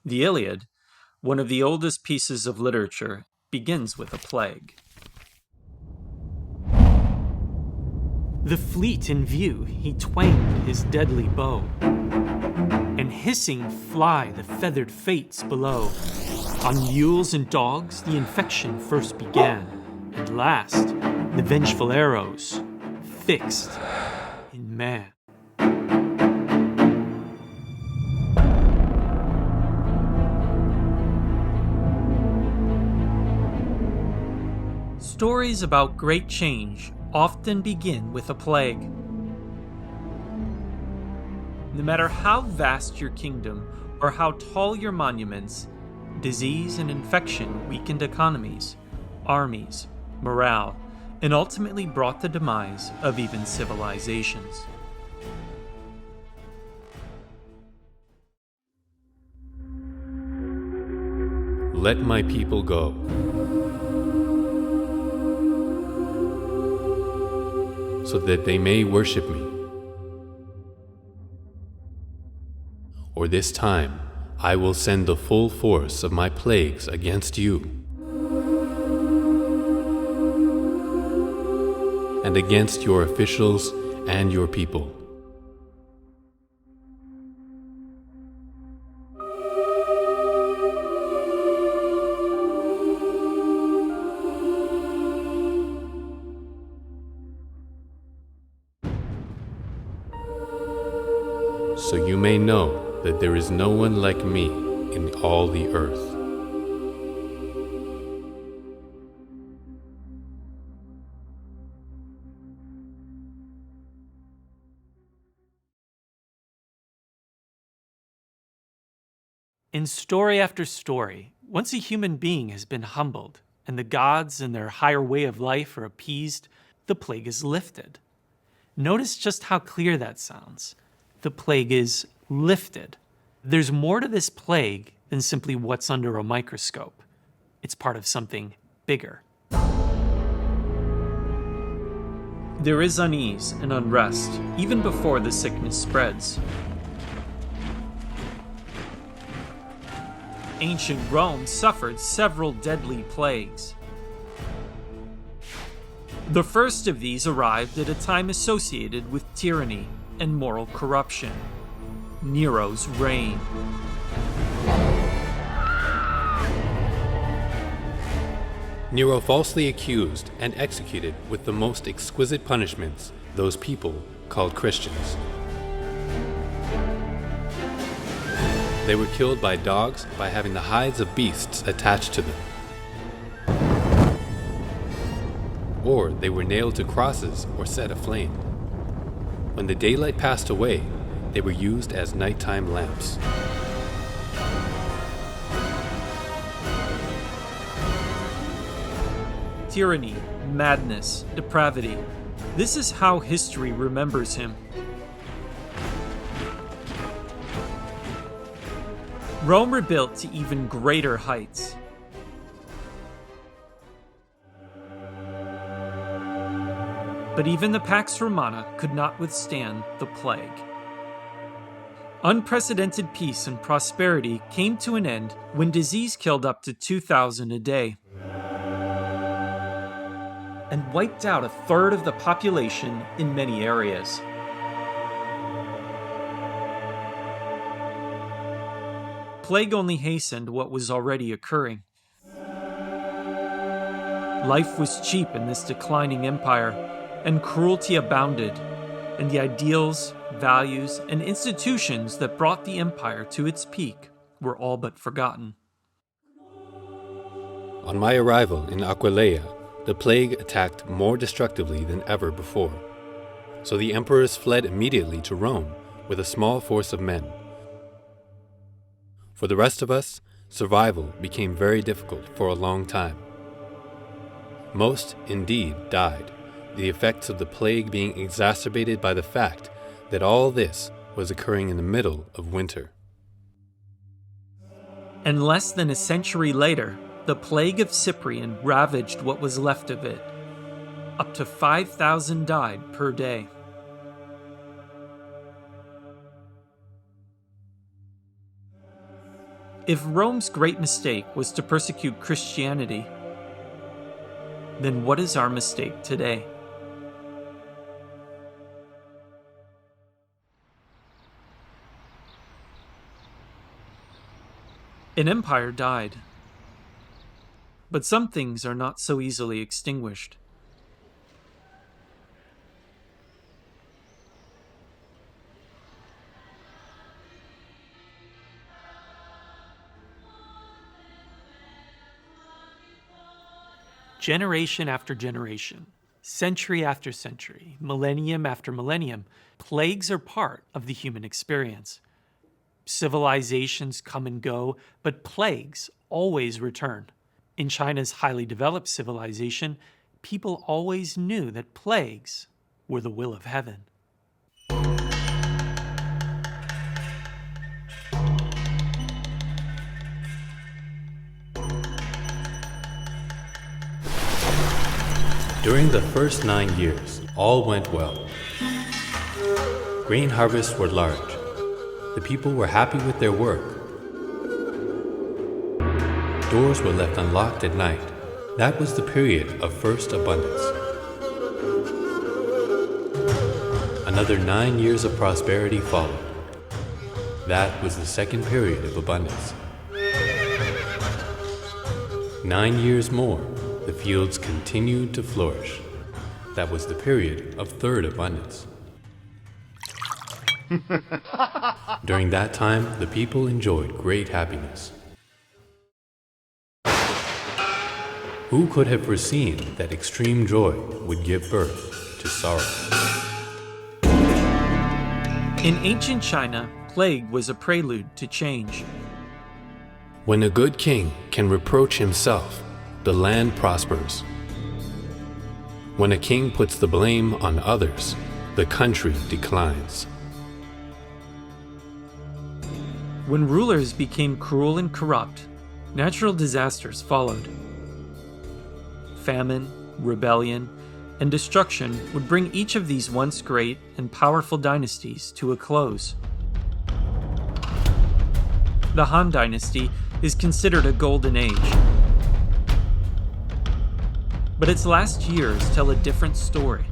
The Iliad, one of the oldest pieces of literature, begins with a plague. The fleet in view, he twanged his deadly bow, and hissing fly the feathered fates below. On mules and dogs the infection first began, and last the vengeful arrows fixed in man. Stories about great change often begin with a plague. No matter how vast your kingdom or how tall your monuments, disease and infection weakened economies, armies, morale, and ultimately brought the demise of even civilizations. Let my people go. So that they may worship me. Or this time I will send the full force of my plagues against you, and against your officials and your people. So you may know that there is no one like me in all the earth. In story after story, once a human being has been humbled and the gods and their higher way of life are appeased, the plague is lifted. Notice just how clear that sounds. The plague is lifted. There's more to this plague than simply what's under a microscope. It's part of something bigger. There is unease and unrest even before the sickness spreads. Ancient Rome suffered several deadly plagues. The first of these arrived at a time associated with tyranny and moral corruption: Nero's reign. Nero falsely accused and executed with the most exquisite punishments those people called Christians. They were killed by dogs by having the hides of beasts attached to them. Or they were nailed to crosses or set aflame. When the daylight passed away, they were used as nighttime lamps. Tyranny, madness, depravity. This is how history remembers him. Rome rebuilt to even greater heights. But even the Pax Romana could not withstand the plague. Unprecedented peace and prosperity came to an end when disease killed up to 2,000 a day and wiped out a third of the population in many areas. Plague only hastened what was already occurring. Life was cheap in this declining empire, and cruelty abounded, and the ideals, values, and institutions that brought the empire to its peak were all but forgotten. On my arrival in Aquileia, the plague attacked more destructively than ever before. So the emperors fled immediately to Rome with a small force of men. For the rest of us, survival became very difficult for a long time. Most, indeed, died, the effects of the plague being exacerbated by the fact that all this was occurring in the middle of winter. And less than a century later, the plague of Cyprian ravaged what was left of it. Up to 5,000 died per day. If Rome's great mistake was to persecute Christianity, then what is our mistake today? An empire died, but some things are not so easily extinguished. Generation after generation, century after century, millennium after millennium, plagues are part of the human experience. Civilizations come and go, but plagues always return. In China's highly developed civilization, people always knew that plagues were the will of heaven. During the first 9 years, all went well. Grain harvests were large. The people were happy with their work. Doors were left unlocked at night. That was the period of first abundance. Another 9 years of prosperity followed. That was the second period of abundance. 9 years more, the fields continued to flourish. That was the period of third abundance. During that time, the people enjoyed great happiness. Who could have foreseen that extreme joy would give birth to sorrow? In ancient China, plague was a prelude to change. When a good king can reproach himself, the land prospers. When a king puts the blame on others, the country declines. When rulers became cruel and corrupt, natural disasters followed. Famine, rebellion, and destruction would bring each of these once great and powerful dynasties to a close. The Han Dynasty is considered a golden age. But its last years tell a different story.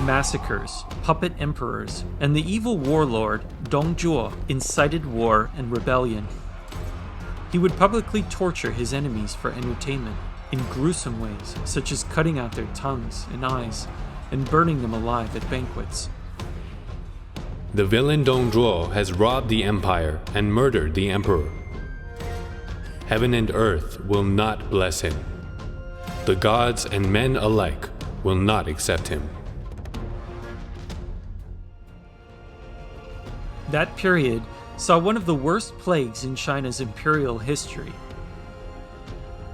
Massacres, puppet emperors, and the evil warlord Dong Zhuo incited war and rebellion. He would publicly torture his enemies for entertainment in gruesome ways, such as cutting out their tongues and eyes and burning them alive at banquets. The villain Dong Zhuo has robbed the empire and murdered the emperor. Heaven and earth will not bless him. The gods and men alike will not accept him. That period saw one of the worst plagues in China's imperial history.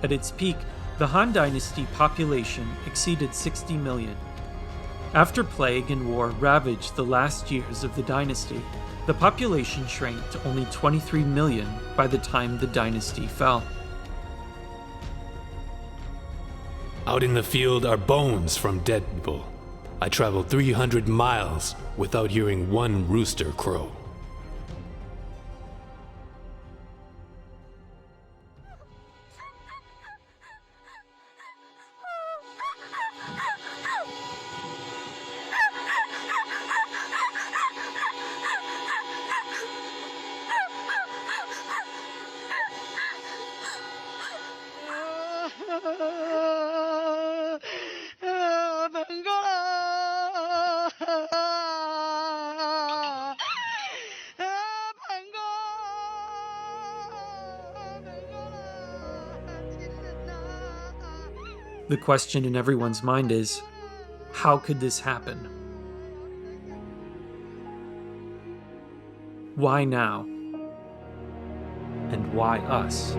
At its peak, the Han Dynasty population exceeded 60 million. After plague and war ravaged the last years of the dynasty, the population shrank to only 23 million by the time the dynasty fell. Out in the field are bones from dead people. I traveled 300 miles without hearing one rooster crow. The question in everyone's mind is, how could this happen? Why now? And why us?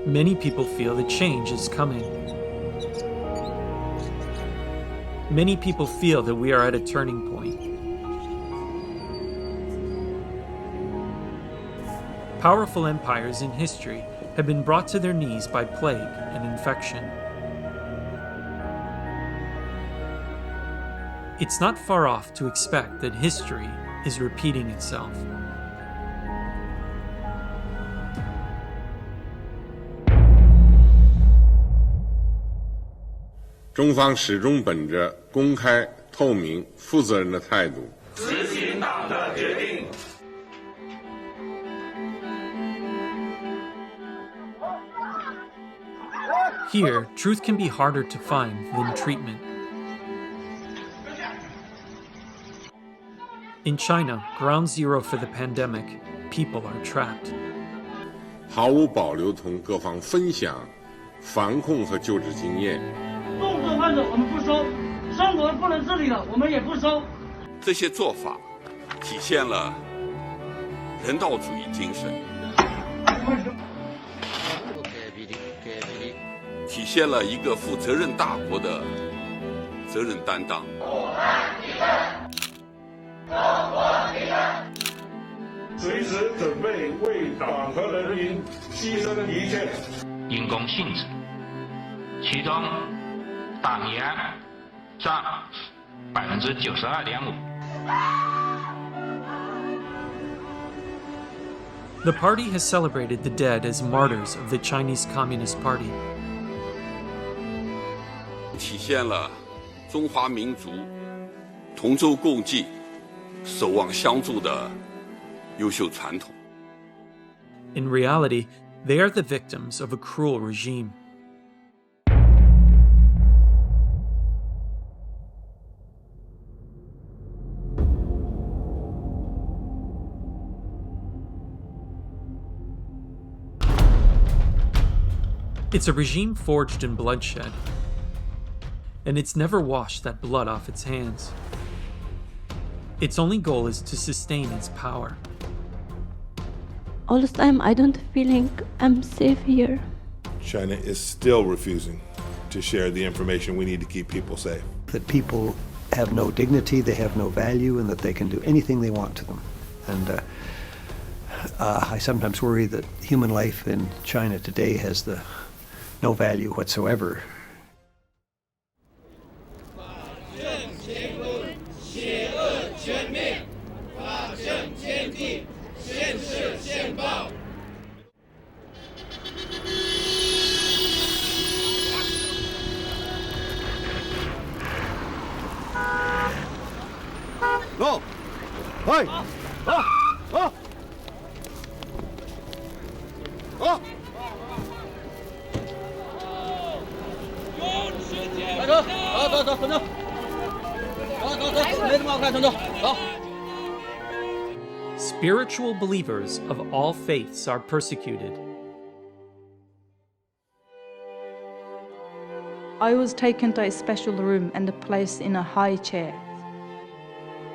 Many people feel that change is coming. Many people feel that we are at a turning point. Powerful empires in history had been brought to their knees by plague and infection. It's not far off to expect that history is repeating itself. 中方始终本着公开、透明、负责任的态度，执行党的决定。 Here, truth can be harder to find than treatment. In China, ground zero for the pandemic, people are trapped. 毫无保留同各方分享防控和救治经验。重症患者我们不收，生活不能自理了我们也不收。这些做法体现了人道主义精神，体现了一个负责任大国的责任担当。随时准备为党和人民牺牲一切。因公性质，其中党员占92.5%。 The party has celebrated the dead as martyrs of the Chinese Communist Party. 体现了中华民族同舟共济、守望相助的优秀传统。 In reality, they are the victims of a cruel regime. It's a regime forged in bloodshed, and it's never washed that blood off its hands. Its only goal is to sustain its power. All the time I don't feeling I'm safe here. China is still refusing to share the information we need to keep people safe. That people have no dignity, they have no value, and that they can do anything they want to them. And I sometimes worry that human life in China today has no value whatsoever. Go! Hey! Oh! Oh! Oh! 快走！走走走，等等！走走走，没什么好看，等等，走。 Spiritual believers of all faiths are persecuted. I was taken to a special room and placed in a high chair.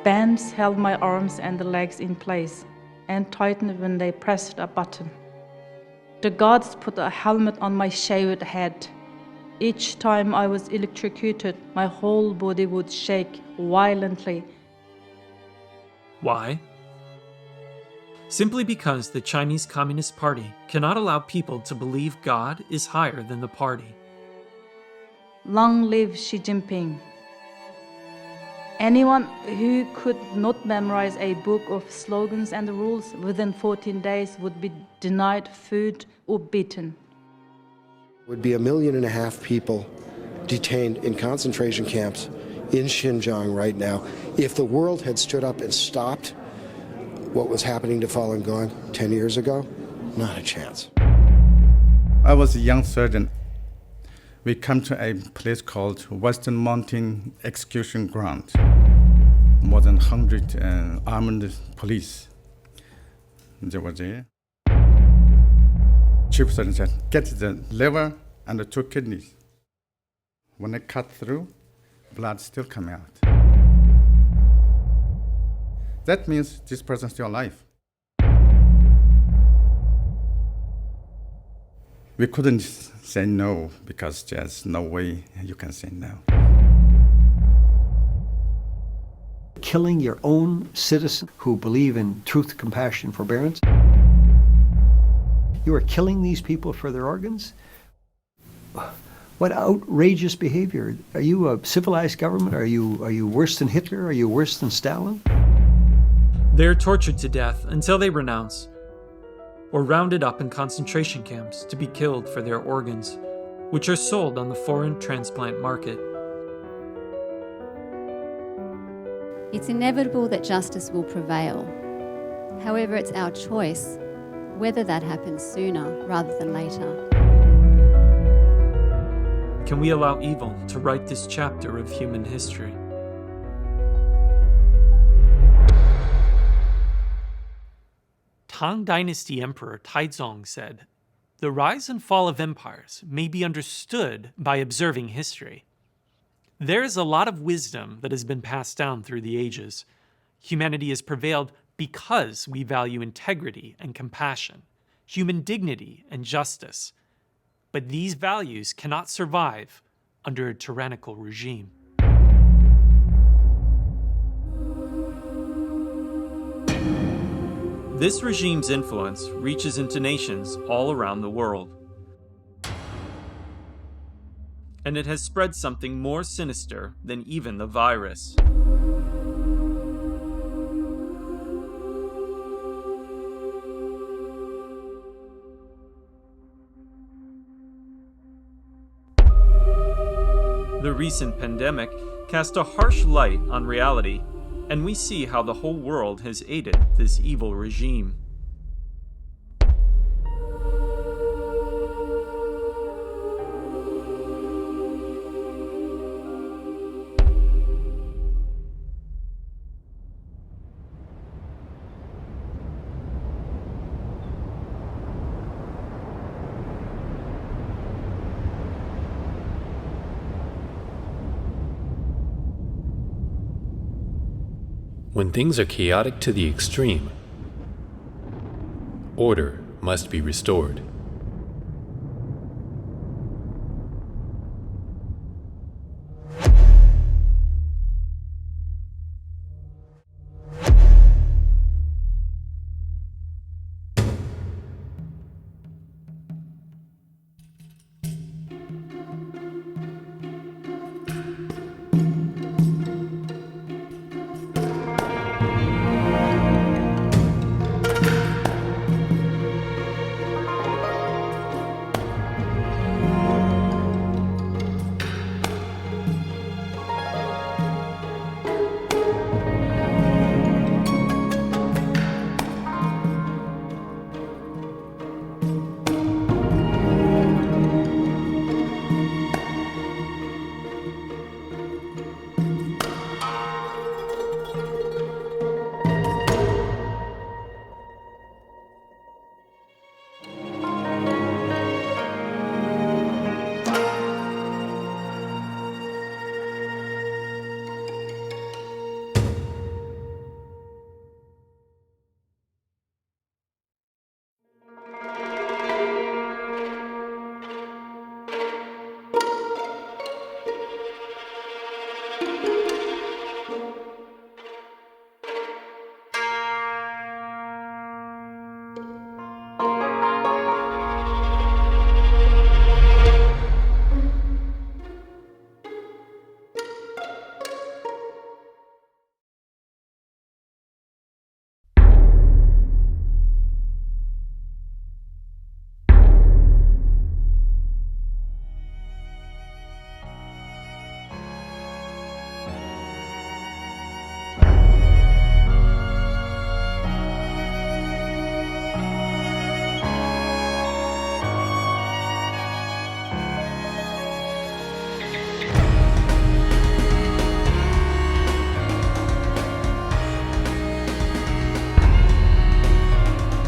Bands held my arms and the legs in place and tightened when they pressed a button. The guards put a helmet on my shaved head. Each time I was electrocuted, my whole body would shake violently. Why? Simply because the Chinese Communist Party cannot allow people to believe God is higher than the party. Long live Xi Jinping. Anyone who could not memorize a book of slogans and rules within 14 days would be denied food or beaten. Would be 1.5 million people detained in concentration camps in Xinjiang right now. If the world had stood up and stopped what was happening to Falun Gong 10 years ago, not a chance. I was a young surgeon. We come to a place called Western Mountain Execution Ground. More than 100 armed police. They were there. Chief surgeon said, get the liver and the 2 kidneys. When they cut through, blood still coming out. That means this person's still alive. We couldn't say no because there's no way you can say no. Killing your own citizens who believe in truth, compassion, forbearance. You are killing these people for their organs? What outrageous behavior. Are you a civilized government? Are you worse than Hitler? Are you worse than Stalin? They're tortured to death until they renounce, or rounded up in concentration camps to be killed for their organs, which are sold on the foreign transplant market. It's inevitable that justice will prevail. However, it's our choice whether that happens sooner rather than later. Can we allow evil to write this chapter of human history? Tang Dynasty Emperor Taizong said, "The rise and fall of empires may be understood by observing history. There is a lot of wisdom that has been passed down through the ages. Humanity has prevailed because we value integrity and compassion, human dignity and justice. But these values cannot survive under a tyrannical regime." This regime's influence reaches into nations all around the world. And it has spread something more sinister than even the virus. The recent pandemic cast a harsh light on reality, and we see how the whole world has aided this evil regime. When things are chaotic to the extreme, order must be restored.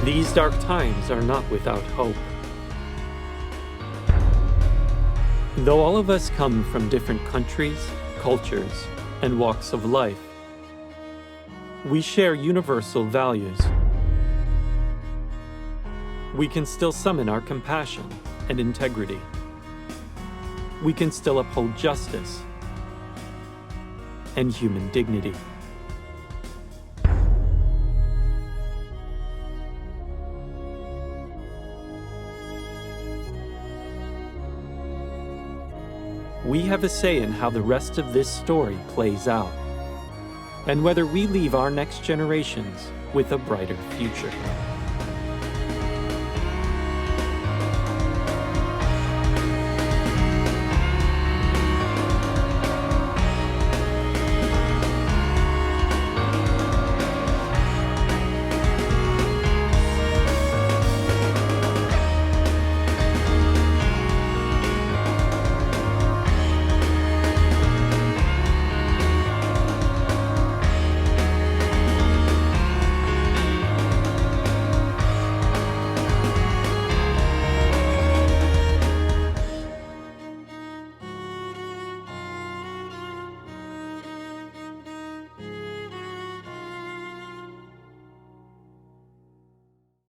These dark times are not without hope. Though all of us come from different countries, cultures, and walks of life, we share universal values. We can still summon our compassion and integrity. We can still uphold justice and human dignity. we have a say in how the rest of this story plays out, and whether we leave our next generations with a brighter future.